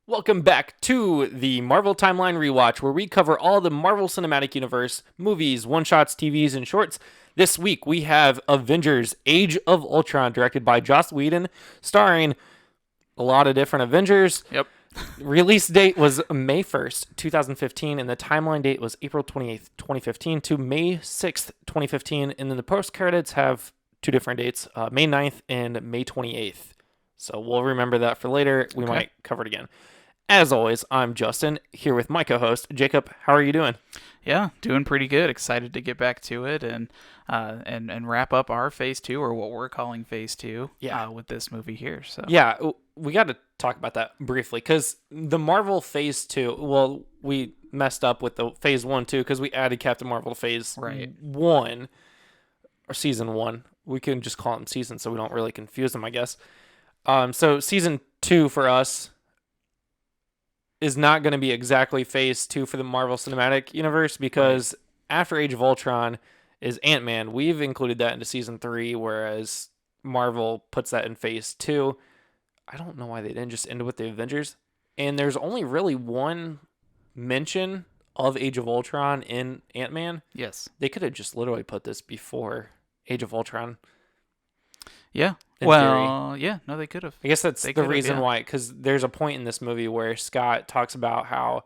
Welcome back to the Marvel Timeline Rewatch, where we cover all the Marvel Cinematic Universe movies, one-shots, TVs, and shorts. This week we have Avengers: Age of Ultron, directed by Joss Whedon, starring a lot of different Avengers. Yep. Release date was May 1st, 2015, and the timeline date was April 28th, 2015 to May 6th, 2015. And then the post-credits have two different dates, May 9th and May 28th. So we'll remember that for later. We might cover it again. As always, I'm Justin, here with my co-host, Jacob. How are you doing? Yeah, doing pretty good. Excited to get back to it and wrap up our phase 2, or what we're calling phase 2, with this movie here. So yeah, we got to talk about that briefly, because the Marvel phase 2, well, we messed up with the phase 1 too, because we added Captain Marvel to phase 1, or season 1. We can just call them seasons so we don't really confuse them, I guess. So season 2 for us is not going to be exactly phase 2 for the Marvel Cinematic Universe, because after Age of Ultron is Ant-Man. We've included that into season 3, whereas Marvel puts that in phase 2. I don't know why they didn't just end it with the Avengers. And there's only really one mention of Age of Ultron in Ant-Man. Yes. They could have just literally put this before Age of Ultron. Yeah. Theory. Yeah. No, they could have. I guess that's the reason why, because there's a point in this movie where Scott talks about how,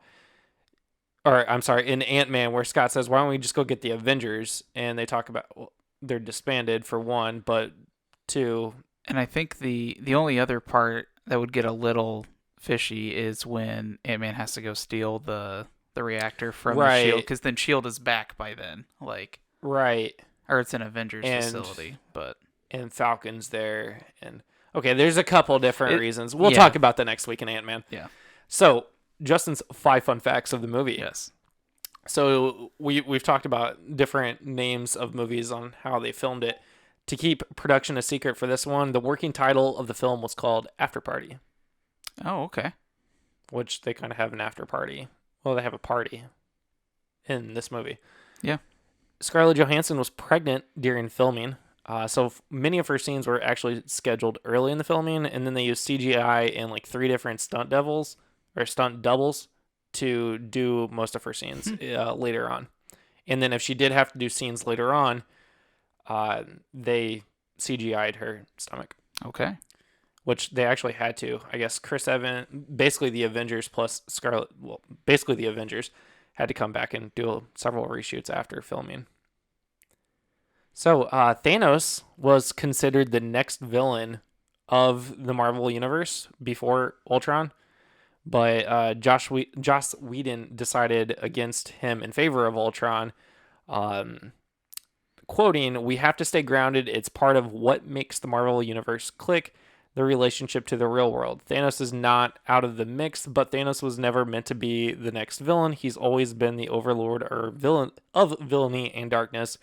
or I'm sorry, in Ant-Man, where Scott says, why don't we just go get the Avengers? And they talk about, well, they're disbanded for one, but two. And I think the only other part that would get a little fishy is when Ant-Man has to go steal the reactor from the S.H.I.E.L.D., because then S.H.I.E.L.D. is back by then. Right. Or it's an Avengers facility, but... And Falcon's there, and okay, there's a couple different reasons. We'll talk about that next week in Ant-Man. Yeah. So Justin's 5 fun facts of the movie. Yes. So we've talked about different names of movies on how they filmed it. To keep production a secret for this one, the working title of the film was called After Party. Oh, okay. Which they kind of have an after party. Well, they have a party in this movie. Yeah. Scarlett Johansson was pregnant during filming. So many of her scenes were actually scheduled early in the filming, and then they used CGI and 3 different stunt doubles to do most of her scenes later on. And then if she did have to do scenes later on, they CGI'd her stomach. Okay. Which they actually had to. I guess Chris Evans, basically the Avengers plus Scarlett, basically the Avengers had to come back and do several reshoots after filming. So, Thanos was considered the next villain of the Marvel Universe before Ultron, but Joss Whedon decided against him in favor of Ultron, quoting, "We have to stay grounded. It's part of what makes the Marvel Universe click, the relationship to the real world. Thanos is not out of the mix, but Thanos was never meant to be the next villain. He's always been the overlord or villain of villainy and darkness."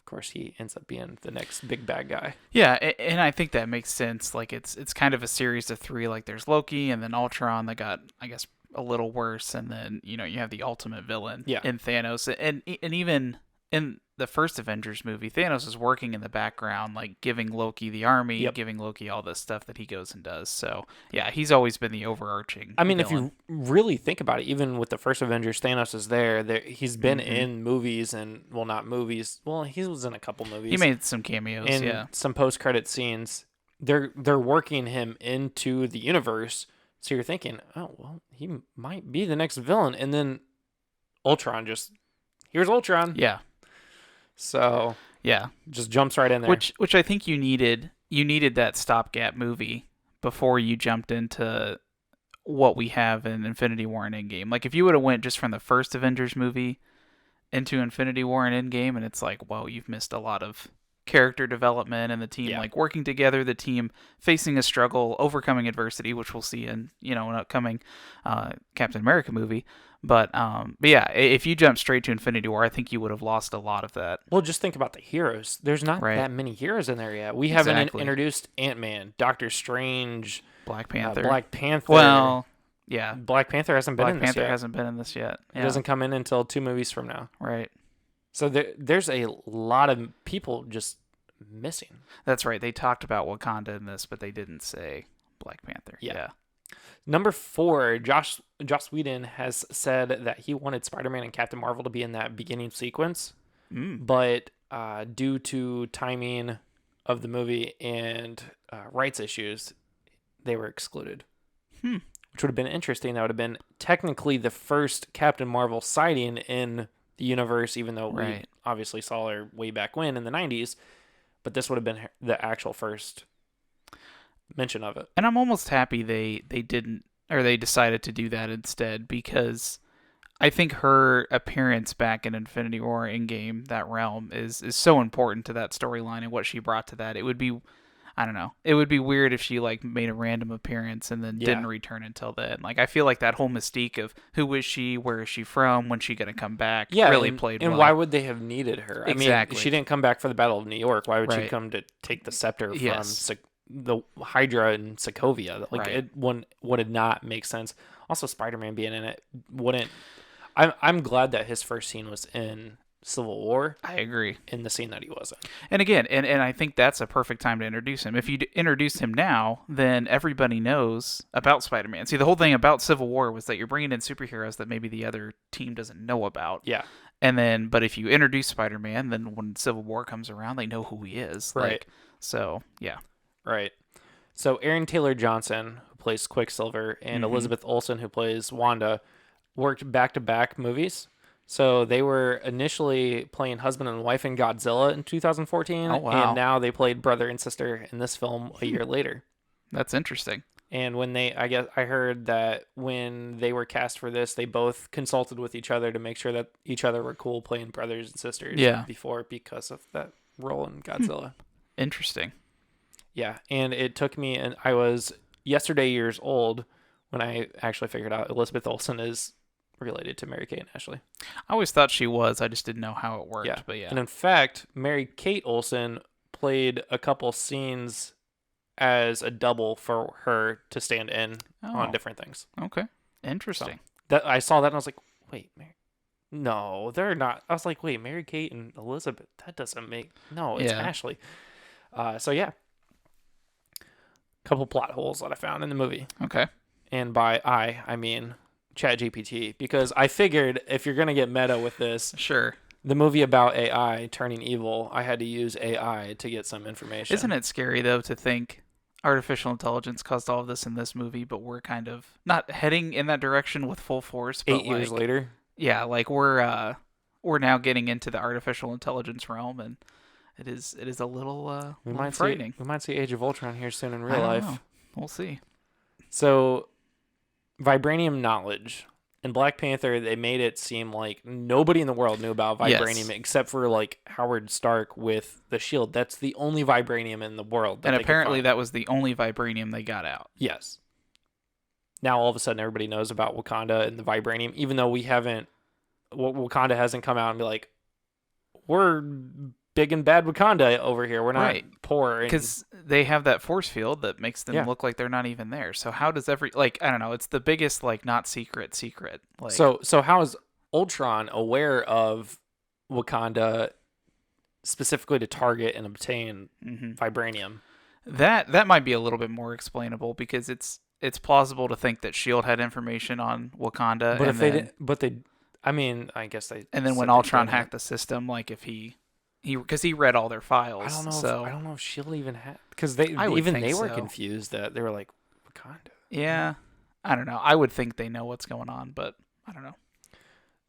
Of course, he ends up being the next big bad guy. Yeah, and I think that makes sense. It's kind of a series of 3. There's Loki, and then Ultron that got, I guess, a little worse, and then you have the ultimate villain in Thanos, and even in the first Avengers movie, Thanos is working in the background, giving Loki the army, giving Loki all this stuff that he goes and does. So yeah, he's always been the overarching. I mean, villain. if you really think about it, even with the first Avengers, Thanos is there. He's been in movies and, well, not movies. Well, he was in a couple movies. He made some cameos, and some post-credit scenes. They're working him into the universe. So you're thinking, oh, well, he might be the next villain. And then Ultron here's Ultron. Yeah. So yeah, just jumps right in there. Which I think you needed that stopgap movie before you jumped into what we have in Infinity War and Endgame. If you would have went just from the first Avengers movie into Infinity War and Endgame, and it's whoa, you've missed a lot of character development and the team working together, the team facing a struggle, overcoming adversity, which we'll see in an upcoming Captain America movie. But yeah, if you jump straight to Infinity War, I think you would have lost a lot of that. Well, just think about the heroes. There's not that many heroes in there yet. We haven't introduced Ant-Man, Doctor Strange, Black Panther. Well, yeah. Black Panther hasn't been in this yet. Black Panther hasn't been in this yet. Yeah. It doesn't come in until 2 movies from now. Right. So there's a lot of people just missing. That's right. They talked about Wakanda in this, but they didn't say Black Panther. Yeah. Number 4, Joss Whedon has said that he wanted Spider-Man and Captain Marvel to be in that beginning sequence, but due to timing of the movie and rights issues, they were excluded. Which would have been interesting. That would have been technically the first Captain Marvel sighting in the universe, even though we obviously saw her way back when in the 90s. But this would have been the actual first mention of it. And I'm almost happy they didn't, or they decided to do that instead, because I think her appearance back in Infinity War Endgame, that realm, is so important to that storyline and what she brought to that. It would be, I don't know, it would be weird if she like made a random appearance and then didn't return until then. Like, I feel like that whole mystique of who is she, where is she from, when's she gonna come back, really played well. And why would they have needed her? Exactly. I mean, she didn't come back for the Battle of New York. Why would she come to take the scepter from the Hydra in Sokovia? Like, it would not make sense. Also, Spider-Man being in it wouldn't. I'm glad that his first scene was in Civil War. I agree. In the scene that he wasn't. And again, and I think that's a perfect time to introduce him. If you introduce him now, then everybody knows about Spider-Man. See, the whole thing about Civil War was that you're bringing in superheroes that maybe the other team doesn't know about. Yeah. And then, but if you introduce Spider-Man, then when Civil War comes around, they know who he is. Right. Like, so, yeah. Right. So Aaron Taylor Johnson, who plays Quicksilver, and Elizabeth Olsen, who plays Wanda, worked back-to-back movies. So they were initially playing husband and wife in Godzilla in 2014, and now they played brother and sister in this film a year later. That's interesting. And when I heard that when they were cast for this, they both consulted with each other to make sure that each other were cool playing brothers and sisters before, because of that role in Godzilla. Interesting. Yeah, and it took me, and I was yesterday years old when I actually figured out Elizabeth Olsen is related to Mary-Kate and Ashley. I always thought she was. I just didn't know how it worked. Yeah. But yeah. And in fact, Mary-Kate Olsen played a couple scenes as a double for her to stand in on different things. Okay. Interesting. So I saw that and I was like, wait, no, they're not. I was like, wait, Mary-Kate and Elizabeth, that doesn't make... No, it's Ashley. So yeah. Couple plot holes that I found in the movie. Okay. And by I mean ChatGPT, because I figured if you're going to get meta with this, the movie about AI turning evil, I had to use AI to get some information. Isn't it scary, though, to think artificial intelligence caused all of this in this movie, but we're kind of not heading in that direction with full force. But 8 years later? Yeah, like we're now getting into the artificial intelligence realm, and it is a little, frightening. We might see Age of Ultron here soon in real life. Know. We'll see. So, vibranium knowledge. In Black Panther, they made it seem like nobody in the world knew about vibranium except for like Howard Stark with the shield. That's the only vibranium in the world. And apparently that was the only vibranium they got out. Yes. Now all of a sudden everybody knows about Wakanda and the vibranium, even though Wakanda hasn't come out and be like, we're big and bad Wakanda over here. We're not poor. Because they have that force field that makes them look like they're not even there. So how does I don't know, it's the biggest, like, not secret. Like, so how is Ultron aware of Wakanda specifically to target and obtain vibranium? That might be a little bit more explainable, because it's plausible to think that S.H.I.E.L.D. had information on Wakanda. I guess they... And then when Ultron hacked the system, like, if because he read all their files. I don't know if S.H.I.E.L.D. even had... Because they were confused that they were like, Wakanda. Yeah. I don't know. I would think they know what's going on, but I don't know.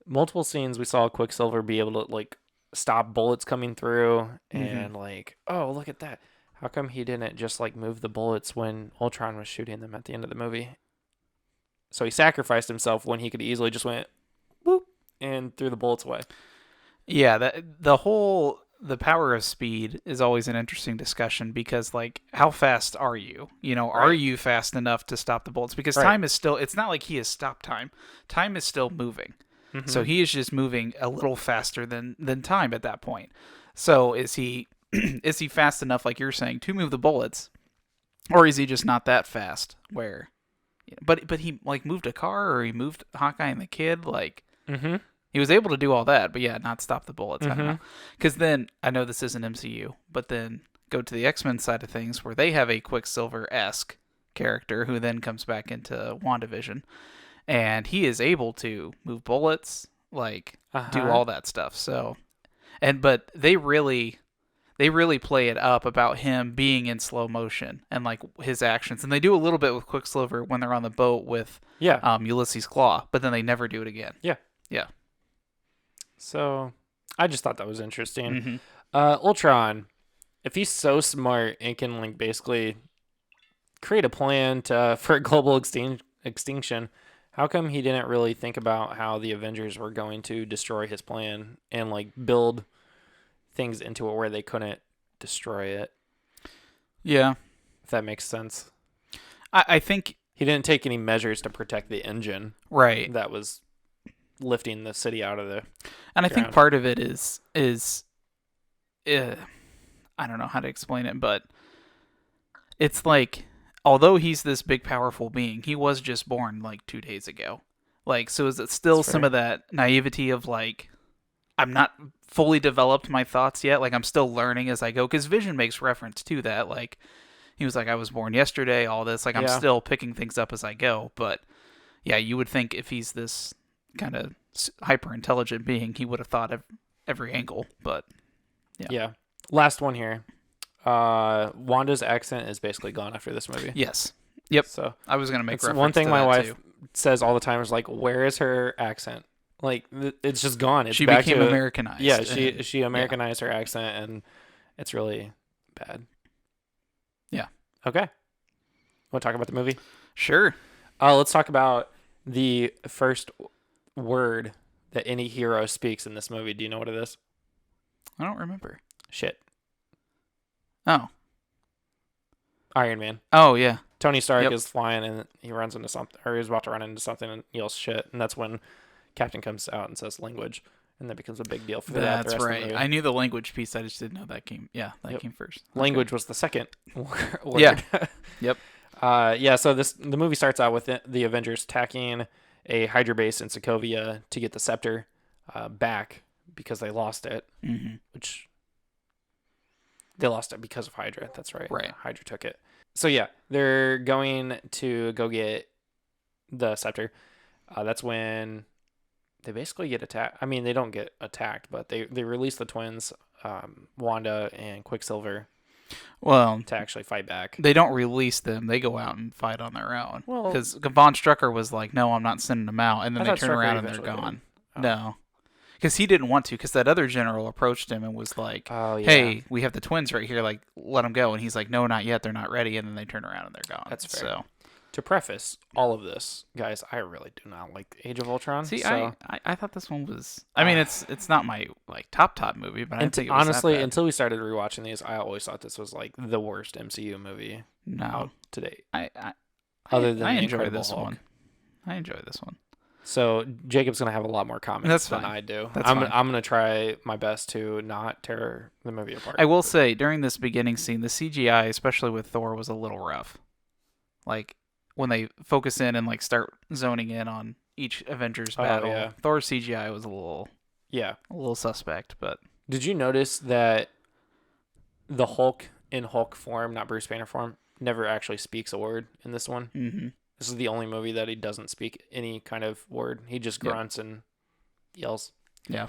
Multiple scenes we saw Quicksilver be able to, like, stop bullets coming through and, like, oh, look at that. How come he didn't just, like, move the bullets when Ultron was shooting them at the end of the movie? So he sacrificed himself when he could easily just went, whoop, and threw the bullets away. Yeah, the power of speed is always an interesting discussion, because, like, how fast are you? You know, are you fast enough to stop the bullets? Because time is still, it's not like he has stopped time. Time is still moving. So he is just moving a little faster than time at that point. So is he fast enough, like you're saying, to move the bullets? Or is he just not that fast where, but he, like, moved a car, or he moved Hawkeye and the kid, like, he was able to do all that, but not stop the bullets. I don't know. Because then, I know this isn't MCU, but then go to the X-Men side of things, where they have a Quicksilver-esque character who then comes back into WandaVision, and he is able to move bullets, like do all that stuff. So, but they really play it up about him being in slow motion and like his actions, and they do a little bit with Quicksilver when they're on the boat with Ulysses Claw, but then they never do it again. Yeah. So I just thought that was interesting. Ultron, if he's so smart and can like basically create a plan for global extinction, how come he didn't really think about how the Avengers were going to destroy his plan and like build things into it where they couldn't destroy it? Yeah. If that makes sense. I think he didn't take any measures to protect the engine. Right. That was lifting the city out of the And I think part of it is I don't know how to explain it, but it's like, although he's this big, powerful being, he was just born like 2 days ago. Like, so is it still some of that naivety of like, I'm not fully developed my thoughts yet. Like, I'm still learning as I go. Because Vision makes reference to that. Like, he was like, I was born yesterday, all this. Like, I'm still picking things up as I go. But yeah, you would think if he's this kind of hyper intelligent being, he would have thought of every angle. But yeah. Last one here. Wanda's accent is basically gone after this movie. Yes. Yep. So I was gonna make reference one thing to my that wife too. says all the time is like, where is her accent? Like it's just gone. It's she back became to Americanized. Yeah, she Americanized her accent, and it's really bad. Yeah. Okay. Want to talk about the movie? Sure. Let's talk about the first word that any hero speaks in this movie. Do you know what it is? I don't remember. Shit. Oh. Iron Man. Oh, yeah. Tony Stark is flying and he runs into something, or he's about to run into something and yells shit, and that's when Captain comes out and says language, and that becomes a big deal for that. That's right. I knew the language piece. I just didn't know that came. Yeah, that came first. Language was the second word. Yeah. Yep. So the movie starts out with the Avengers attacking a Hydra base in Sokovia to get the scepter back because they lost it, which they lost it because of Hydra. That's right. Right. Hydra took it. So yeah, they're going to go get the scepter. That's when they basically get attacked. I mean, they don't get attacked, but they release the twins, Wanda and Quicksilver, to actually fight back. They don't release them. They go out and fight on their own. Well, because Von Strucker was like, no, I'm not sending them out. And then they turn around and they're gone. No. Because he didn't want to, because that other general approached him and was like, hey, we have the twins right here, like, let them go. And he's like, no, not yet, they're not ready. And then they turn around and they're gone. That's fair. So, to preface all of this, guys, I really do not like Age of Ultron. See, I thought this one was, I mean, it's not my like top movie, but I didn't think it was honestly, that bad. until we started rewatching these, I always thought this was like the worst MCU movie out to date. I enjoy this one. I enjoy this one. So Jacob's gonna have a lot more comments than I do. I'm gonna try my best to not tear the movie apart. I will say during this beginning scene, the CGI, especially with Thor, was a little rough. Like when they focus in and like start zoning in on each Avengers battle, Thor's CGI was a little suspect. But did you notice that the Hulk in Hulk form, not Bruce Banner form, never actually speaks a word in this one? Mm-hmm. This is the only movie that he doesn't speak any kind of word. He just grunts and yells. Yeah.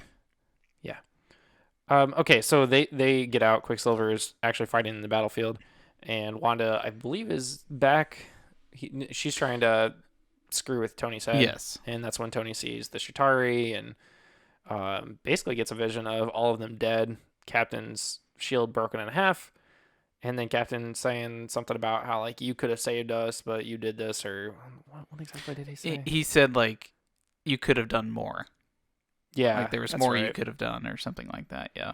Yeah. Okay, so they get out. Quicksilver is actually fighting in the battlefield, and Wanda, I believe, is back. She's trying to screw with Tony's head. Yes. And that's when Tony sees the Chitauri and basically gets a vision of all of them dead. Captain's shield broken in half. And then Captain saying something about how, like, you could have saved us, but you did this, or what exactly did he say? He said, like, you could have done more. Yeah. Like, there was more you could have done, or something like that, yeah.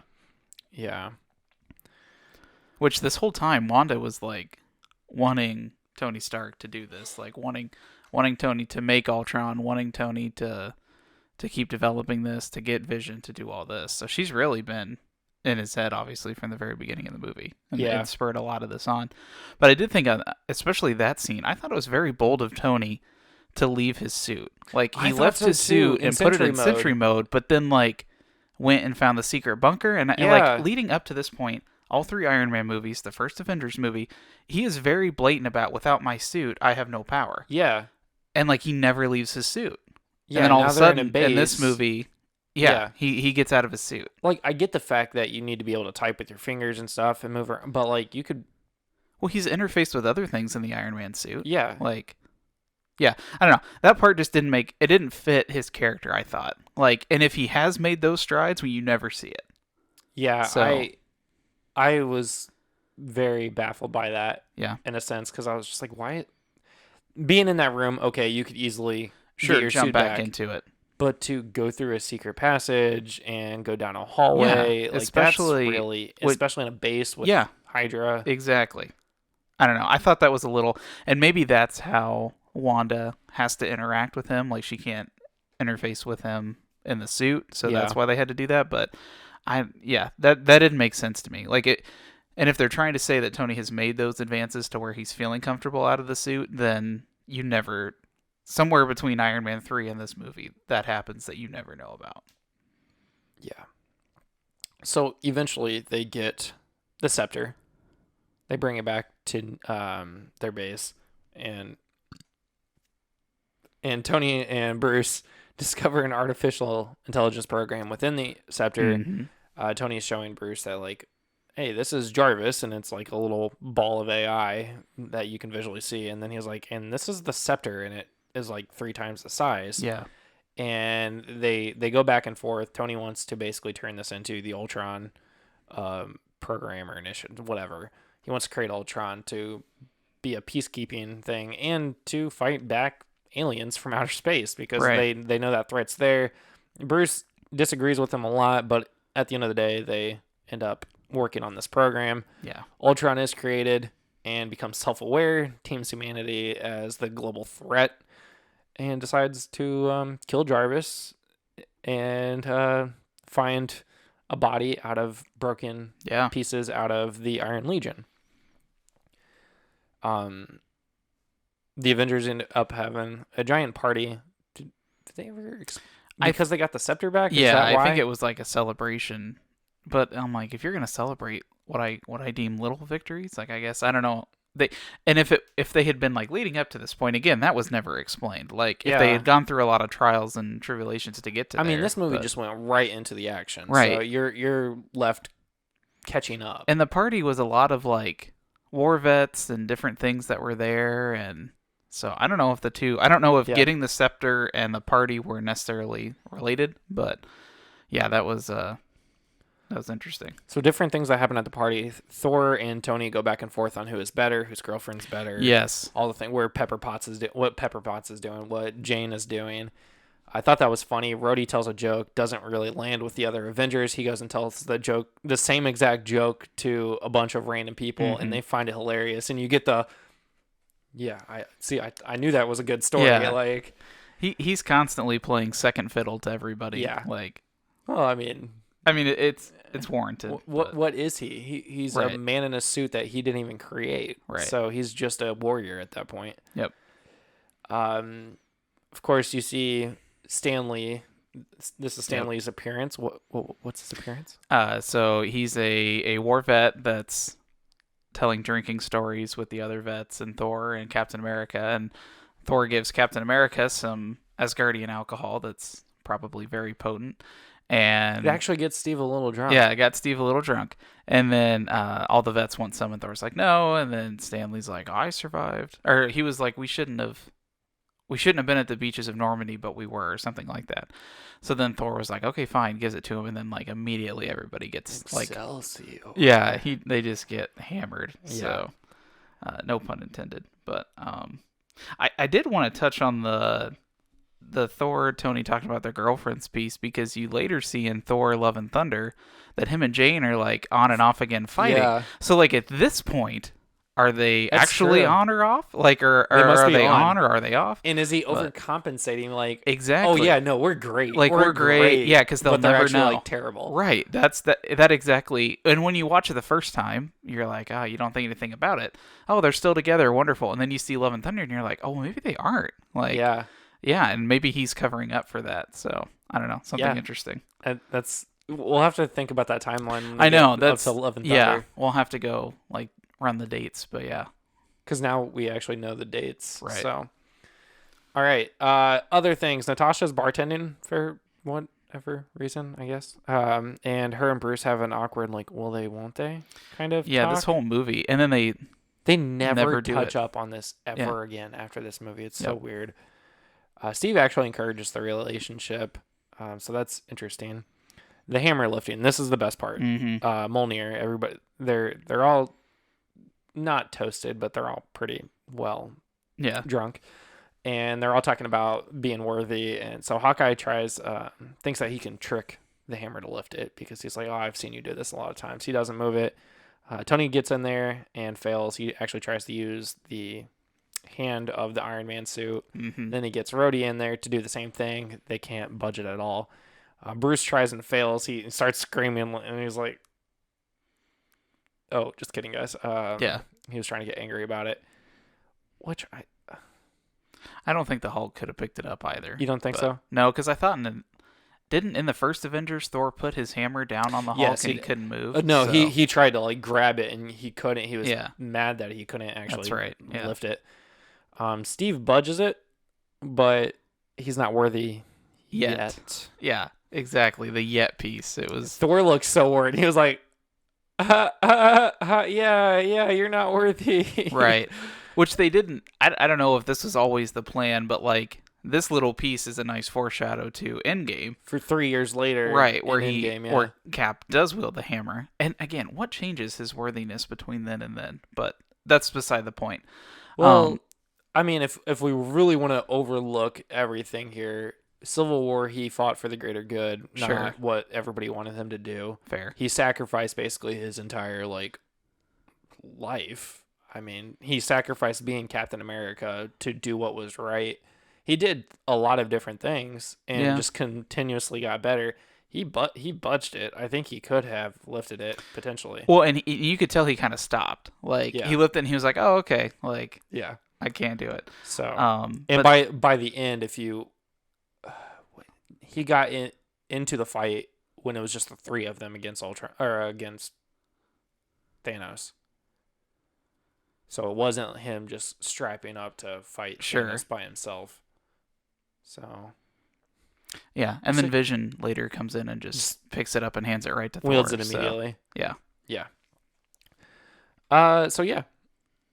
Yeah. Which this whole time, Wanda was, like, wanting Tony Stark to do this, like, wanting Tony to make Ultron, wanting Tony to keep developing this, to get Vision to do all this. So she's really been in his head, obviously, from the very beginning of the movie. And spurred a lot of this on. But I did think, especially that scene, I thought it was very bold of Tony to leave his suit. Like, he left his suit and put it in sentry mode, but then, like, went and found the secret bunker. And like, leading up to this point, all 3 Iron Man movies, the first Avengers movie, he is very blatant about, without my suit, I have no power. Yeah. And, like, he never leaves his suit. Yeah, and then all now of a they're in sudden, a base. in this movie, he gets out of his suit. Like, I get the fact that you need to be able to type with your fingers and stuff and move around, but, like, you could... Well, he's interfaced with other things in the Iron Man suit. Yeah. Like, yeah, I don't know. That part just didn't fit his character, I thought. Like, and if he has made those strides, you never see it. Yeah, so, I was very baffled by that. Yeah. In a sense, because I was just like, why... Being in that room, okay, you could easily get your jump suit back into it. But to go through a secret passage and go down a hallway, like, especially in a base with Hydra. Exactly. I don't know. I thought that was a little... And maybe that's how Wanda has to interact with him. Like, she can't interface with him in the suit, so that's why they had to do that. But, that didn't make sense to me. Like, it... And if they're trying to say that Tony has made those advances to where he's feeling comfortable out of the suit, then you never... Somewhere between Iron Man 3 and this movie, that happens that you never know about. Yeah. So eventually they get the scepter. They bring it back to their base, and Tony and Bruce discover an artificial intelligence program within the scepter. Mm-hmm. Tony is showing Bruce that, like, hey, this is Jarvis, and it's like a little ball of AI that you can visually see. And then he's like, and this is the scepter, and it is like 3 times the size. Yeah. And they go back and forth. Tony wants to basically turn this into the Ultron program or initiative, whatever. He wants to create Ultron to be a peacekeeping thing and to fight back aliens from outer space, because they know that threat's there. Bruce disagrees with him a lot, but at the end of the day, they end up working on this program. Yeah. Ultron is created and becomes self-aware, teams humanity as the global threat, and decides to kill Jarvis and find a body out of broken pieces out of the Iron Legion. The Avengers end up having a giant party. Did they ever... Because they got the scepter back? Yeah, I think it was like a celebration. But I'm like, if you're going to celebrate what I deem little victories, like, I guess, I don't know. If they had been, like, leading up to this point, again, that was never explained. Like, if they had gone through a lot of trials and tribulations to get to I mean, this movie just went right into the action. Right. So you're left catching up. And the party was a lot of, like, war vets and different things that were there, and so I don't know if getting the scepter and the party were necessarily related, but yeah, that was interesting. So different things that happen at the party. Thor and Tony go back and forth on who is better, whose girlfriend's better. Yes. All the thing what Pepper Potts is doing, what Jane is doing. I thought that was funny. Rhodey tells a joke, doesn't really land with the other Avengers. He goes and tells the same exact joke to a bunch of random people, and they find it hilarious. And you get I knew that was a good story. Yeah. Like, he's constantly playing second fiddle to everybody. Yeah. Like, well, I mean, it's warranted. What is he? He's a man in a suit that he didn't even create. Right. So he's just a warrior at that point. Yep. Of course, you see Stanley. This is Stanley's appearance. What's his appearance? So he's a war vet that's telling drinking stories with the other vets and Thor and Captain America, and Thor gives Captain America some Asgardian alcohol that's probably very potent, and it actually gets Steve a little drunk. Yeah, it got Steve a little drunk, and then all the vets want some, and Thor's like, no, and then Stanley's like, I survived, or he was like, we shouldn't have been at the beaches of Normandy, but we were, or something like that. So then Thor was like, okay, fine, gives it to him, and then, like, immediately everybody gets Excelsior. Yeah, they just get hammered. Yeah. So no pun intended. But I did want to touch on the Thor Tony talking about their girlfriends piece, because you later see in Thor Love and Thunder that him and Jane are, like, on and off again fighting. Yeah. So, like, at this point, are they actually on or off? Like, or are they on or are they off? And is he overcompensating? Like, exactly. Oh yeah, no, we're great. Like, we're great. Yeah, because they'll never know. Like, terrible. Right. That's that exactly. And when you watch it the first time, you're like, oh, you don't think anything about it. Oh, they're still together. Wonderful. And then you see Love and Thunder, and you're like, oh, maybe they aren't. Like, yeah, and maybe he's covering up for that. So I don't know, something interesting. That's We'll have to think about that timeline. When I know up to Love and Thunder. Yeah, we'll have to go like run the dates, but yeah, because now we actually know the dates. Right. So, all right. Other things. Natasha's bartending for whatever reason, I guess. And her and Bruce have an awkward like, will they, won't they, kind of. yeah. talk. This whole movie, and then They never do touch it. up on this ever again after this movie. It's so Yep. weird. Steve actually encourages the relationship, so that's interesting. The hammer lifting. This is the best part. Mm-hmm. Mjolnir. Everybody. They're all not toasted, but they're all pretty well Yeah, drunk, and they're all talking about being worthy. And so Hawkeye thinks that he can trick the hammer to lift it because he's like, oh, I've seen you do this a lot of times. He doesn't move it. Tony gets in there and fails. He actually tries to use the hand of the Iron Man suit. mm-hmm. Then he gets Rhodey in there to do the same thing. They can't budge it at all. Bruce tries and fails. He starts screaming and he's like, oh, just kidding, guys. Yeah. He was trying to get angry about it. Which I don't think the Hulk could have picked it up either. you don't think so? No, because I thought didn't in the first Avengers Thor put his hammer down on the Hulk Yes, and he couldn't move? No, so. he tried to like grab it and he couldn't. He was Yeah. mad that he couldn't actually That's right. Yeah. lift it. Steve budges it, but he's not worthy yet. Yeah, exactly. The yet piece. It was Thor looks so worried. He was like, yeah, you're not worthy. right. Which they didn't. I don't know if this was always the plan, but like this little piece is a nice foreshadow to Endgame. For 3 years later, Right, where where Cap does wield the hammer. And again, what changes his worthiness between then and then? But that's beside the point. Well, I mean, if we really want to overlook everything here, Civil War, he fought for the greater good, not Sure. what everybody wanted him to do. Fair. He sacrificed basically his entire like life. I mean, he sacrificed being Captain America to do what was right. He did a lot of different things and just continuously got better. He budged it. I think he could have lifted it potentially. Well, and you could tell he kind of stopped. Like he lifted and he was like, "Oh, okay. Like Yeah. I can't do it." So, but by the end, he got into the fight when it was just the three of them against Ultron or against Thanos. So it wasn't him just strapping up to fight Thanos by himself. So yeah, and then Vision later comes in and just picks it up and hands it right to Thor. Wields it immediately. So, yeah. So yeah,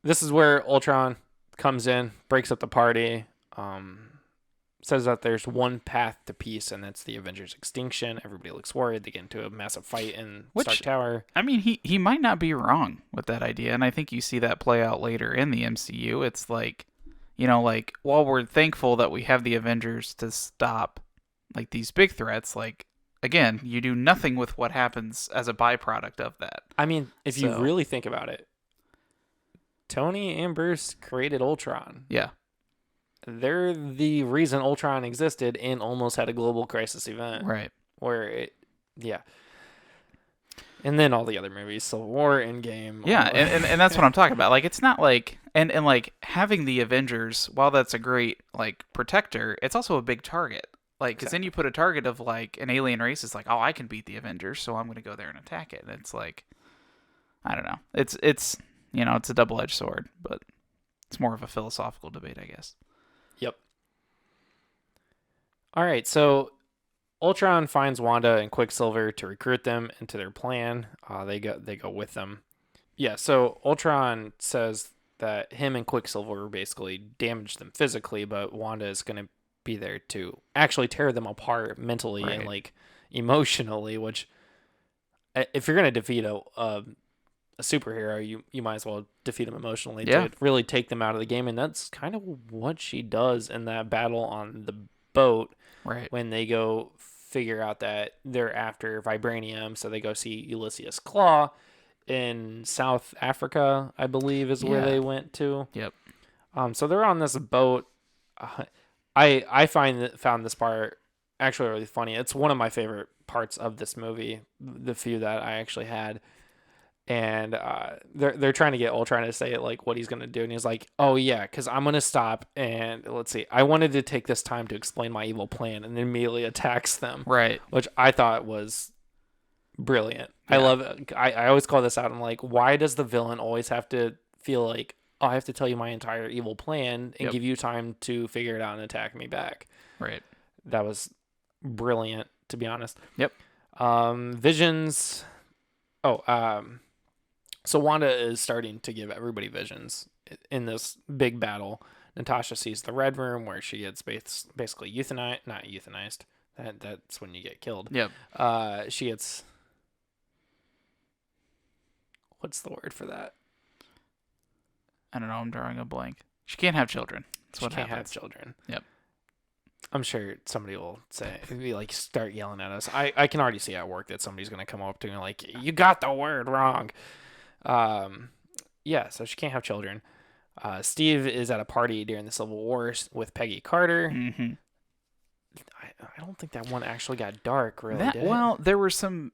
this is where Ultron comes in, breaks up the party, says that there's one path to peace, and that's the Avengers' extinction. Everybody looks worried. They get into a massive fight in Stark Tower. I mean, he might not be wrong with that idea, and I think you see that play out later in the MCU. It's like, like while we're thankful that we have the Avengers to stop like these big threats, like again, you do nothing with what happens as a byproduct of that. I mean, if you really think about it, Tony and Bruce created Ultron. Yeah. They're the reason Ultron existed and almost had a global crisis event. Right. And then all the other movies, Civil War, Endgame. Yeah, and that's what I'm talking about. Like, it's not like, and like having the Avengers, while that's a great like protector, it's also a big target. Like, because then you put a target of like an alien race is like, oh, I can beat the Avengers, so I'm going to go there and attack it. And it's like, I don't know. It's it's a double-edged sword, but it's more of a philosophical debate, I guess. Yep. All right, so Ultron finds Wanda and Quicksilver to recruit them into their plan. They go with them. Yeah, so Ultron says that him and Quicksilver basically damaged them physically, but Wanda is going to be there to actually tear them apart mentally and like emotionally, which if you're going to defeat a superhero, you might as well defeat them emotionally to really take them out of the game. And that's kind of what she does in that battle on the boat. Right. When they go figure out that they're after vibranium, so they go see Ulysses Claw in South Africa, I believe is where they went to. Yep. So they're on this boat. I found this part actually really funny. It's one of my favorite parts of this movie, the few that I actually had. And they're trying to get Ultron to say like what he's gonna do, and he's like, "Oh yeah, because I'm gonna stop and let's see. I wanted to take this time to explain my evil plan," and then immediately attacks them. Right. Which I thought was brilliant. Yeah. I love it. I always call this out. I'm like, why does the villain always have to feel like, oh, I have to tell you my entire evil plan and give you time to figure it out and attack me back? Right. That was brilliant, to be honest. Yep. Visions. So Wanda is starting to give everybody visions in this big battle. Natasha sees the Red Room where she gets basically euthanized. Not euthanized. That's when you get killed. Yep. She gets... What's the word for that? I don't know. I'm drawing a blank. She can't have children. That's what happens. She can't have children. Yep. I'm sure somebody will say, like, start yelling at us. I can already see at work that somebody's going to come up to me like, you got the word wrong. Yeah, so she can't have children. Steve is at a party during the Civil War with Peggy Carter. Mm-hmm. I don't think that one actually got dark, really, did it? Well, there were some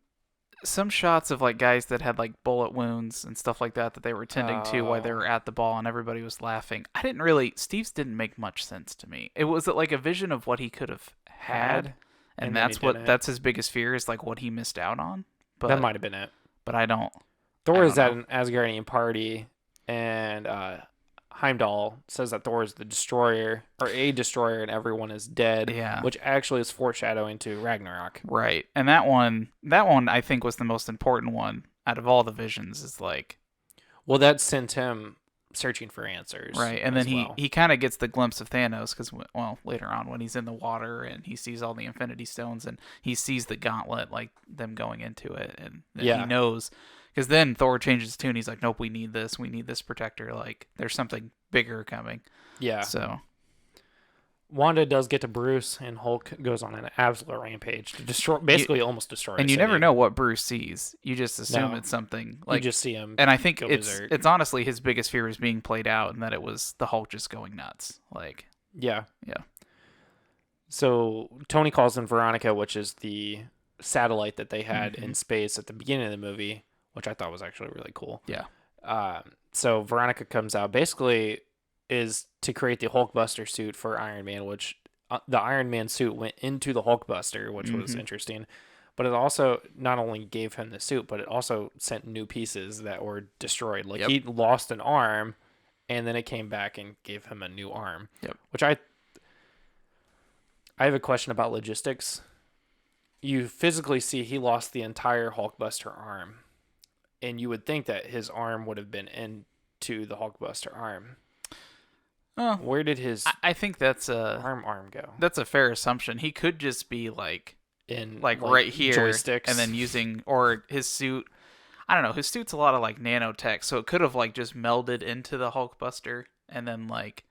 shots of like guys that had like bullet wounds and stuff like that they were tending to while they were at the ball, and everybody was laughing. Steve's didn't make much sense to me. It was like a vision of what he could have had, and that's his biggest fear is like what he missed out on. But that might have been it. But I don't. Thor is at an Asgardian party, and Heimdall says that Thor is the destroyer, or a destroyer, and everyone is dead. Yeah. Which actually is foreshadowing to Ragnarok. Right. And that one I think was the most important one out of all the visions. Is like, well, that sent him searching for answers. Right. And then he kind of gets the glimpse of Thanos because, well, later on when he's in the water and he sees all the Infinity Stones and he sees the gauntlet, like them going into it, and he knows. Because then Thor changes tune. He's like, nope, we need this protector. Like, there's something bigger coming. Yeah. So Wanda does get to Bruce, and Hulk goes on an absolute rampage to almost destroy. And you never know what Bruce sees. You just assume it's something. Like, you just see him. And I think it's honestly his biggest fear is being played out, and that it was the Hulk just going nuts. Like, yeah. So Tony calls in Veronica, which is the satellite that they had in space at the beginning of the movie, which I thought was actually really cool. Yeah. So Veronica comes out, basically is to create the Hulkbuster suit for Iron Man, which the Iron Man suit went into the Hulkbuster, which was interesting. But it also not only gave him the suit, but it also sent new pieces that were destroyed. Like he lost an arm, and then it came back and gave him a new arm. Yep. Which I have a question about logistics. You physically see he lost the entire Hulkbuster arm. And you would think that his arm would have been into the Hulkbuster arm. Oh, where did his I think that's arm go? That's a fair assumption. He could just be like right here, joysticks, and then using, or his suit. I don't know. His suit's a lot of like nanotech, so it could have like just melded into the Hulkbuster, and then like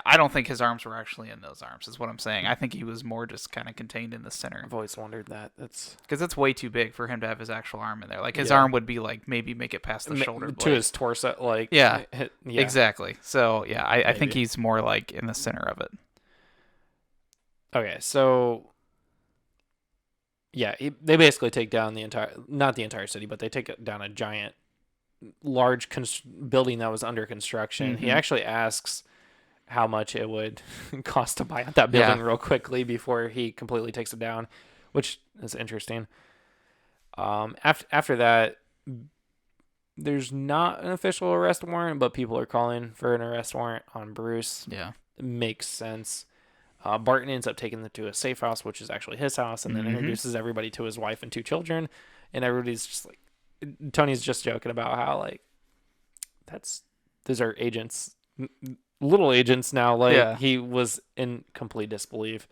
I don't think his arms were actually in those arms, is what I'm saying. I think he was more just kind of contained in the center. I've always wondered that. Because that's way too big for him to have his actual arm in there. Like, his arm would be, like, maybe make it past the shoulder blade. To his torso, like... Yeah, exactly. So, yeah, I think he's more, like, in the center of it. Okay, so... Yeah, they basically take down not the entire city, but they take down a giant, large building that was under construction. Mm-hmm. He actually asks how much it would cost to buy out that building real quickly before he completely takes it down, which is interesting. After that, there's not an official arrest warrant, but people are calling for an arrest warrant on Bruce. Yeah. It makes sense. Barton ends up taking them to a safe house, which is actually his house, and then introduces everybody to his wife and 2 children, and everybody's just like, Tony's just joking about how, like, those are agents, little agents now. Like, he was in complete disbelief.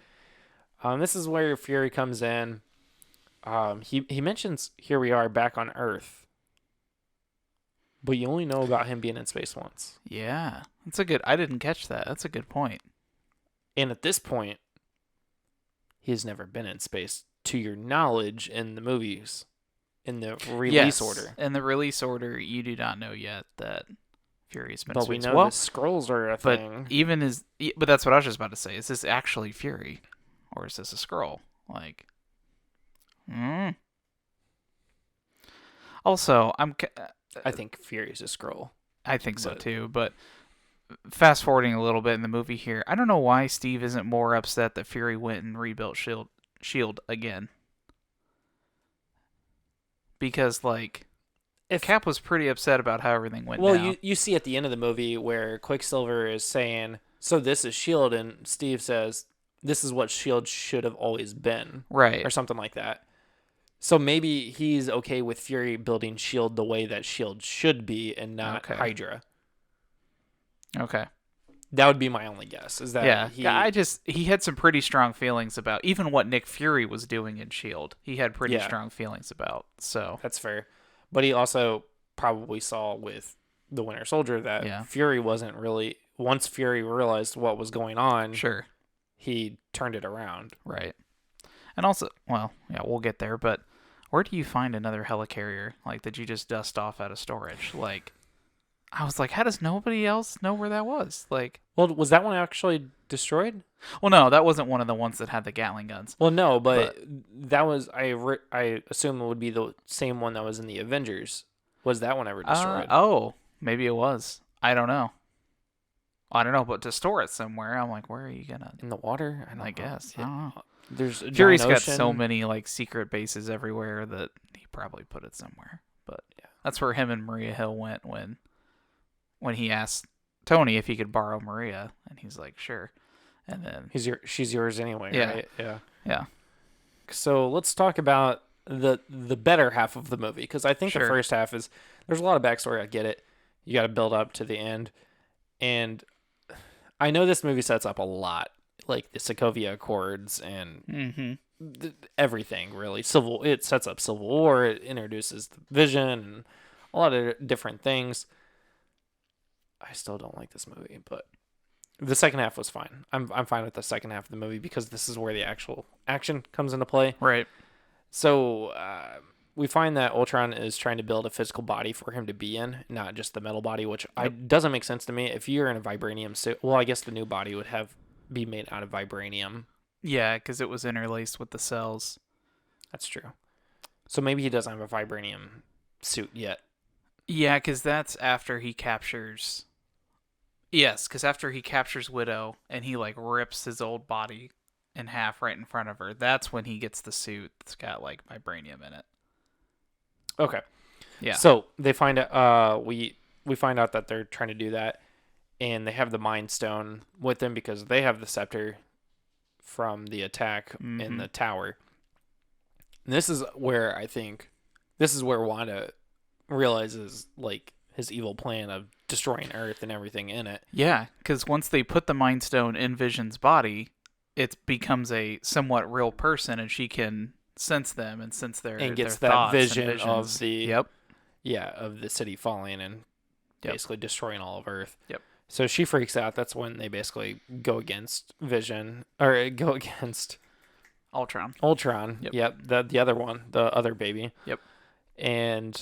This is where Fury comes in. He mentions, here we are back on Earth, but you only know about him being in space once. Yeah, I didn't catch that. That's a good point. And at this point, he's never been in space, to your knowledge, in the movies, in the release order. In the release order, you do not know yet that Fury's been in space. But we know the Skrulls are a thing. But that's what I was just about to say. Is this actually Fury, or is this a Skrull? Like, Also, I think Fury's a Skrull. I think so too. But fast forwarding a little bit in the movie here, I don't know why Steve isn't more upset that Fury went and rebuilt Shield again. because like If Cap was pretty upset about how everything went well, down. you see at the end of the movie where Quicksilver is saying, "So this is Shield," and Steve says, "This is what Shield should have always been," Right. or something like that. So maybe he's okay with Fury building Shield the way that Shield should be, and not Okay. Hydra. Okay. That would be my only guess. Is that Yeah. He had some pretty strong feelings about even what Nick Fury was doing in Shield. He had pretty strong feelings about. So that's fair, but he also probably saw with the Winter Soldier that Fury wasn't really. Once Fury realized what was going on, sure, he turned it around. Right. And also, well, yeah, we'll get there. But where do you find another helicarrier like that you just dust off out of storage? Like, I was like, how does nobody else know where that was? Like, well, was that one actually destroyed? Well, no, that wasn't one of the ones that had the Gatling guns. Well, no, but that was I assume it would be the same one that was in the Avengers. Was that one ever destroyed? Oh, maybe it was. I don't know. But to store it somewhere, I'm like, where are you gonna? In the water? I guess. I don't know. There's Fury's got so many like secret bases everywhere that he probably put it somewhere. But yeah, that's where him and Maria Hill went when he asked Tony if he could borrow Maria, and he's like, sure. And then she's yours anyway, right? Yeah. Yeah. So let's talk about the better half of the movie, because I think the first half is there's a lot of backstory. I get it. You got to build up to the end, and I know this movie sets up a lot, like the Sokovia Accords and everything. Really, it sets up Civil War. It introduces the Vision and a lot of different things. I still don't like this movie, but the second half was fine. I'm fine with the second half of the movie because this is where the actual action comes into play. Right. So we find that Ultron is trying to build a physical body for him to be in, not just the metal body, which doesn't make sense to me. If you're in a vibranium suit, well, I guess the new body would be made out of vibranium. Yeah, because it was interlaced with the cells. That's true. So maybe he doesn't have a vibranium suit yet. Yeah, because that's after he captures... Yes, because after he captures Widow and he like rips his old body in half right in front of her, that's when he gets the suit that's got like vibranium in it. Okay. Yeah. So they find out we find out that they're trying to do that, and they have the Mind Stone with them because they have the scepter from the attack in the tower. And this is where Wanda realizes like his evil plan of destroying Earth and everything in it. Yeah, because once they put the Mind Stone in Vision's body, it becomes a somewhat real person, and she can sense them and sense their and gets their that vision of the of the city falling and basically destroying all of Earth. Yep. So she freaks out. That's when they basically go against Vision or go against Ultron. Yep. The other one, the other baby. Yep. And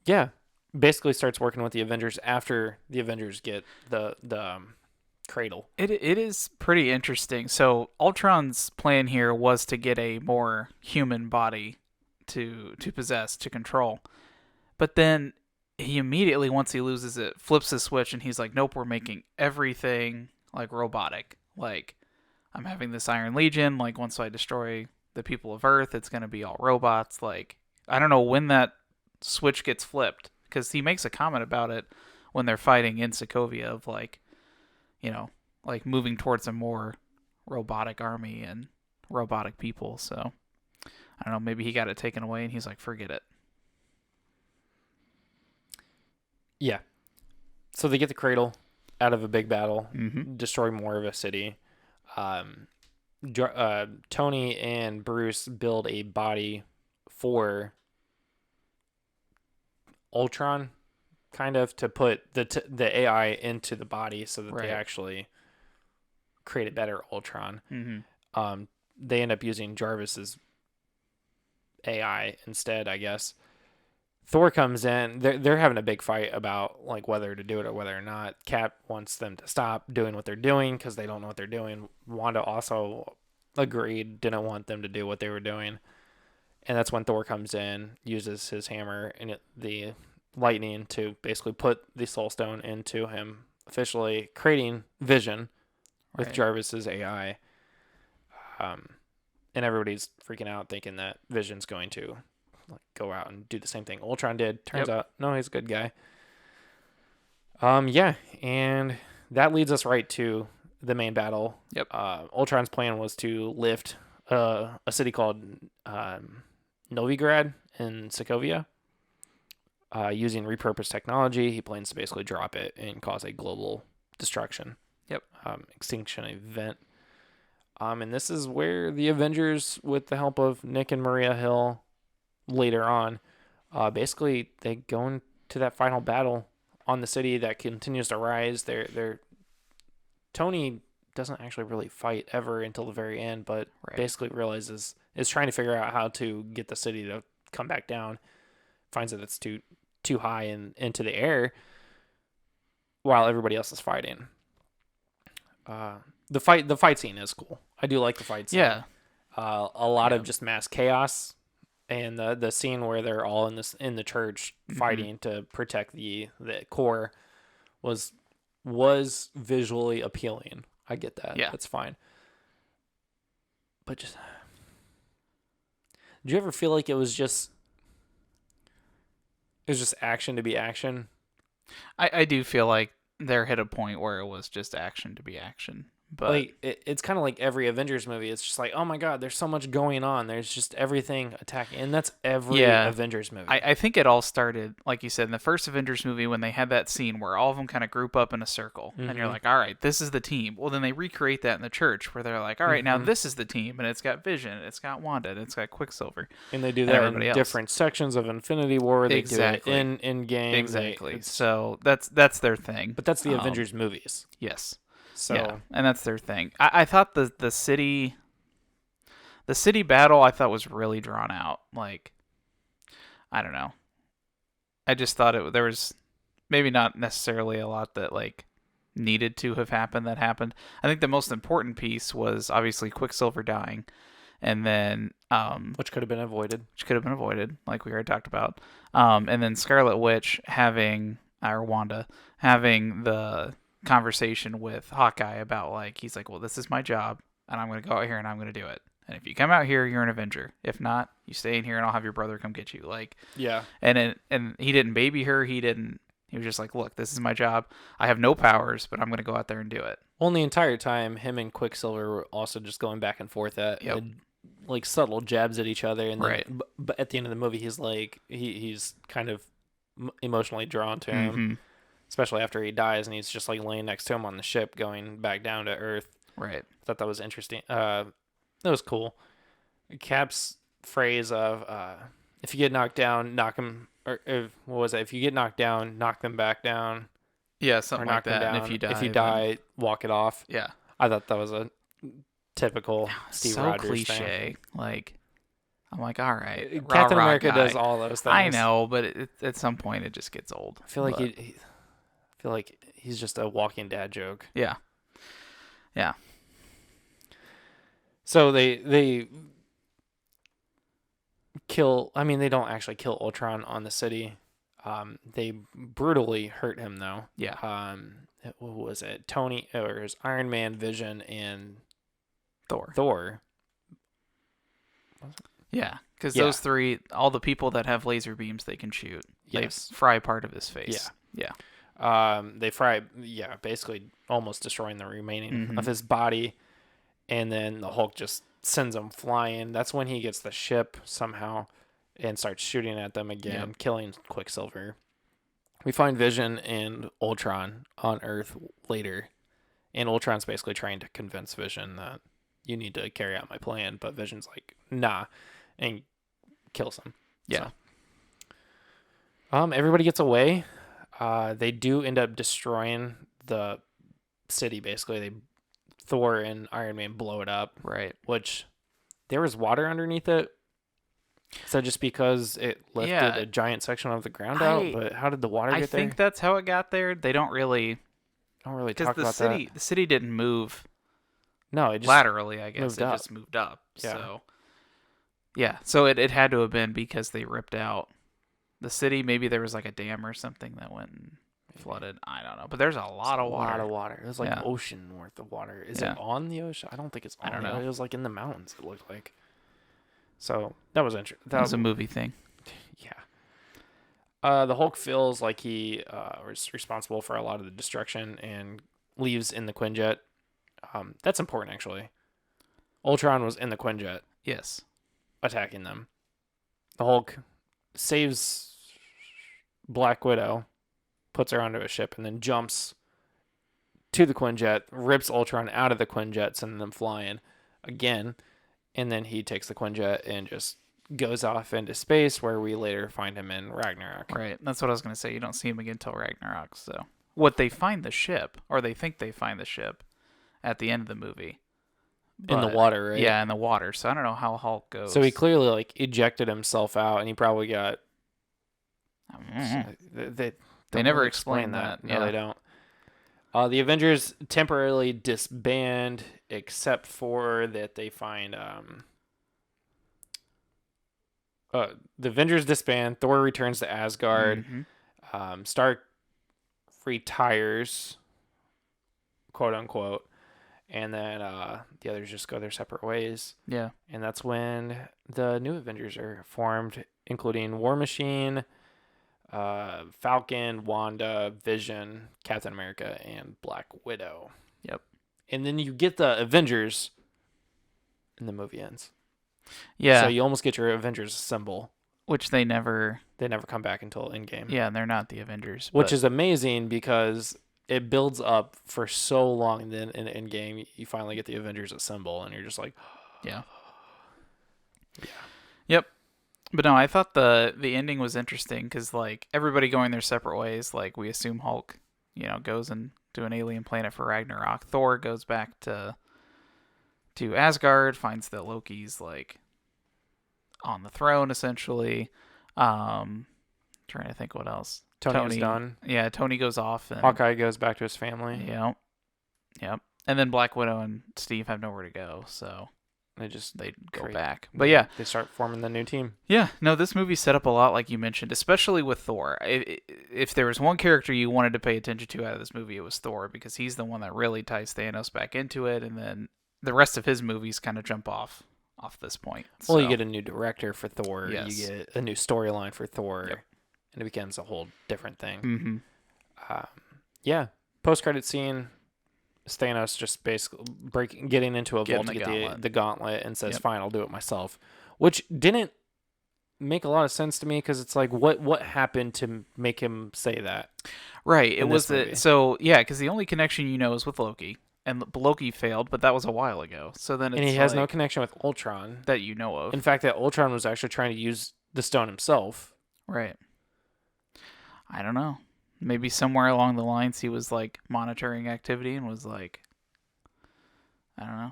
yeah, basically starts working with the Avengers after the Avengers get the cradle. It is pretty interesting. So Ultron's plan here was to get a more human body to possess, to control. But then he immediately, once he loses it, flips the switch and he's like, nope, we're making everything like robotic. Like, I'm having this Iron Legion, like once I destroy the people of Earth, it's gonna be all robots. Like, I don't know when that switch gets flipped, because he makes a comment about it when they're fighting in Sokovia of like, you know, like moving towards a more robotic army and robotic people. So I don't know, maybe he got it taken away and he's like, forget it. Yeah. So they get the cradle out of a big battle, Mm-hmm. destroy more of a city. Tony and Bruce build a body for Ultron, kind of, to put the AI into the body so that they actually create a better Ultron. Mm-hmm. They end up using Jarvis's AI instead, I guess. Thor comes in. They're having a big fight about like whether to do it or whether or not. Cap wants them to stop doing what they're doing because they don't know what they're doing. Wanda also agreed, didn't want them to do what they were doing. And that's when Thor comes in, uses his hammer and the lightning to basically put the Soul Stone into him, officially creating Vision with Jarvis's AI. and everybody's freaking out thinking that Vision's going to like go out and do the same thing Ultron did. Turns out, no, he's a good guy. Yeah, and that leads us right to the main battle. Yep. Ultron's plan was to lift a city called Novigrad in Sokovia. Using repurposed technology, he plans to basically drop it and cause a global destruction. Yep. Extinction event. And this is where the Avengers, with the help of Nick and Maria Hill, later on, basically they go into that final battle on the city that continues to rise. Tony doesn't actually really fight ever until the very end, but basically realizes is trying to figure out how to get the city to come back down. Finds that it's too high and into the air, while everybody else is fighting. The fight scene is cool. I do like the fight scene. Yeah. A lot of just mass chaos, and the scene where they're all in the church fighting to protect the core was visually appealing. I get that. Yeah. That's fine. But just, did you ever feel like it was just action to be action? I do feel like there hit a point where it was just action to be action. But like it's kind of like every Avengers movie. It's just like, oh my god, there's so much going on. There's just everything attacking, and that's every Avengers movie. I think it all started, like you said, in the first Avengers movie when they had that scene where all of them kind of group up in a circle, and you're like, all right, this is the team. Well, then they recreate that in the church where they're like, all right, now this is the team, and it's got Vision, it's got Wanda, and it's got Quicksilver, and they do that in different sections of Infinity War. They do it in game. Exactly. So that's their thing. But that's the Avengers movies. Yes. So yeah, and that's their thing. I thought the city battle I thought was really drawn out. Like, I don't know. I just thought there was maybe not necessarily a lot that like needed to have happened that happened. I think the most important piece was obviously Quicksilver dying, and then which could have been avoided. Like we already talked about. And then Scarlet Witch Wanda having the conversation with Hawkeye about like, he's like, well, this is my job and I'm going to go out here and I'm going to do it. And if you come out here, you're an Avenger. If not, you stay in here and I'll have your brother come get you. Like, yeah. And he didn't baby her. He was just like, look, this is my job. I have no powers, but I'm going to go out there and do it. Well, the entire time, him and Quicksilver were also just going back and forth at like subtle jabs at each other. And then, but at the end of the movie, he's like, he's kind of emotionally drawn to him. Mm-hmm. Especially after he dies, and he's just like laying next to him on the ship, going back down to Earth. Right. I thought that was interesting. That was cool. Cap's phrase of "if you get knocked down, knock him," or what was it? If you get knocked down, knock them back down. Yeah, something like that. And if you die, walk it off. Yeah. I thought that was a typical Steve Rogers cliche. thing. Like, I'm like, all right. Captain America does all those things. I know, but at some point it just gets old. I feel like he's just a walking dad joke. Yeah. Yeah. So they kill. I mean, they don't actually kill Ultron on the city. They brutally hurt him though. Yeah. What was it? Tony, or it was Iron Man, Vision, and Thor. Yeah, because those three, all the people that have laser beams they can shoot, they fry part of his face. Yeah. They fry, basically almost destroying the remaining of his body, and then the Hulk just sends him flying. That's when he gets the ship somehow and starts shooting at them again, killing Quicksilver. We find Vision and Ultron on Earth later, and Ultron's basically trying to convince Vision that you need to carry out my plan, but Vision's like, nah, and kills him. Yeah. So, everybody gets away. They do end up destroying the city, basically. Thor and Iron Man blow it up. Right. Which, there was water underneath it. Is that just because it lifted a giant section of the ground out? But how did the water get there? I think that's how it got there. They don't really talk about that. The city didn't move. No, it just laterally, I guess. It just moved up. Yeah. So, yeah. So it had to have been because they ripped out the city. Maybe there was like a dam or something that went and flooded. I don't know. But there's a lot of water. It was like ocean worth of water. Is it on the ocean? I don't think it's on. I don't know. It was like in the mountains, it looked like. So that was interesting. That was a movie thing. Yeah. The Hulk feels like he was responsible for a lot of the destruction and leaves in the Quinjet. That's important, actually. Ultron was in the Quinjet. Yes. Attacking them. The Hulk saves Black Widow, puts her onto a ship, and then jumps to the Quinjet, rips Ultron out of the Quinjet, sending them flying again. And then he takes the Quinjet and just goes off into space, where we later find him in Ragnarok. Right. That's what I was going to say. You don't see him again until Ragnarok. So, what they find the ship, or they think they find the ship at the end of the movie. In the water, right? Yeah, in the water. So I don't know how Hulk goes. So he clearly like ejected himself out, and he probably got. They never explain that. No, they don't. The Avengers temporarily disband, except for that they find the Avengers disband. Thor returns to Asgard. Mm-hmm. Stark retires, quote unquote, and then the others just go their separate ways. Yeah, and that's when the new Avengers are formed, including War Machine, Falcon, Wanda, Vision, Captain America, and Black Widow. Yep. And then you get the Avengers, and the movie ends. Yeah. So you almost get your Avengers symbol, which they never come back until Endgame. Yeah, and they're not the Avengers. Which is amazing because it builds up for so long, and then in Endgame you finally get the Avengers symbol, and you're just like, yeah. Yeah. Yep. But no, I thought the ending was interesting because like everybody going their separate ways. Like we assume Hulk, goes and to an alien planet for Ragnarok. Thor goes back to Asgard, finds that Loki's like on the throne essentially. Trying to think what else. Tony's done. Yeah, Tony goes off. And Hawkeye goes back to his family. Yep. And then Black Widow and Steve have nowhere to go, so they go back. But yeah, they start forming the new team. Yeah, no, this movie set up a lot, like you mentioned, especially with Thor. If there was one character you wanted to pay attention to out of this movie, it was Thor, because he's the one that really ties Thanos back into it, and then the rest of his movies kind of jump off this point. Well, you get a new director for Thor. Yes. You get a new storyline for Thor, yep. and it becomes a whole different thing. Mm-hmm. Yeah, post-credit scene. Thanos just basically getting into a vault to get the gauntlet and says, fine, I'll do it myself. Which didn't make a lot of sense to me, because it's like, what happened to make him say that? Right. It was because the only connection is with Loki. And Loki failed, but that was a while ago. So then he has no connection with Ultron. That you know of. In fact, that Ultron was actually trying to use the stone himself. Right. I don't know. Maybe somewhere along the lines he was like monitoring activity and was like, I don't know.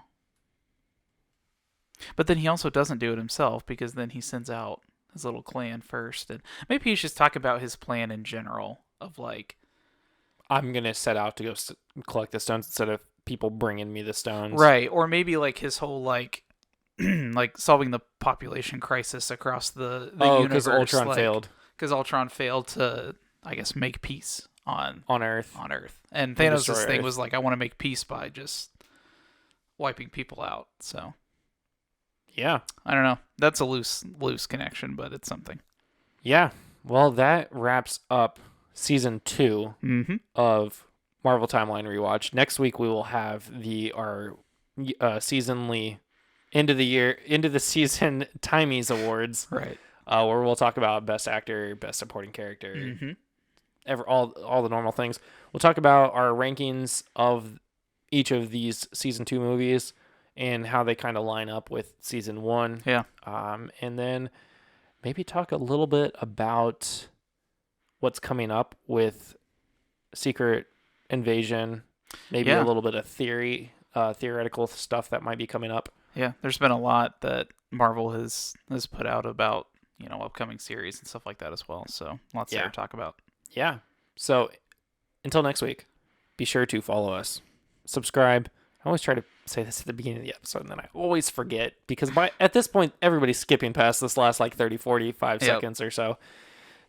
But then he also doesn't do it himself, because then he sends out his little clan first. And maybe he should just talk about his plan in general of like, I'm going to set out to go collect the stones instead of people bringing me the stones. Right. Or maybe like his whole like like solving the population crisis across the universe. Because Ultron failed. Because Ultron failed to, I guess, make peace on Earth. And Thanos' thing was like, I want to make peace by just wiping people out. So yeah, I don't know. That's a loose connection, but it's something. Yeah. Well, that wraps up season 2 of Marvel Timeline Rewatch. Next week we will have our seasonally end of the season Timies Awards. Right. Where we'll talk about best actor, best supporting character, all the normal things. We'll talk about our rankings of each of these season 2 movies and how they kind of line up with season 1. Yeah. And then maybe talk a little bit about what's coming up with Secret Invasion. Maybe a little bit of theoretical stuff that might be coming up. Yeah, there's been a lot that Marvel has put out about upcoming series and stuff like that as well. So lots there to talk about. Yeah. So until next week, be sure to follow us, subscribe. I always try to say this at the beginning of the episode, and then I always forget, because at this point, everybody's skipping past this last 30, 45 seconds or so.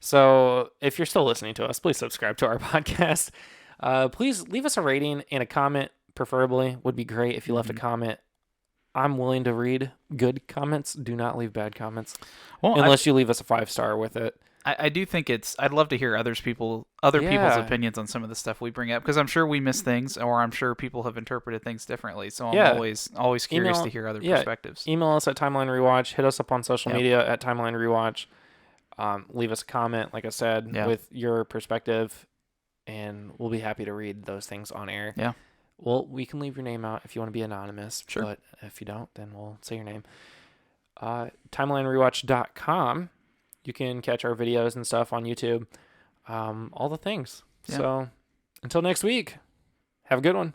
So if you're still listening to us, please subscribe to our podcast. Please leave us a rating and a comment, preferably. Would be great if you left a comment I'm willing to read good comments. Do not leave bad comments. Well, unless you leave us a 5-star with it. I do think I'd love to hear other people's opinions on some of the stuff we bring up, because I'm sure we miss things, or I'm sure people have interpreted things differently. So I'm always curious to hear other perspectives. Email us at Timeline Rewatch. Hit us up on social media at Timeline Rewatch. Leave us a comment, like I said, with your perspective, and we'll be happy to read those things on air. Yeah. Well, we can leave your name out if you want to be anonymous. Sure. But if you don't, then we'll say your name. TimelineRewatch.com. You can catch our videos and stuff on YouTube. All the things. Yeah. So until next week, have a good one.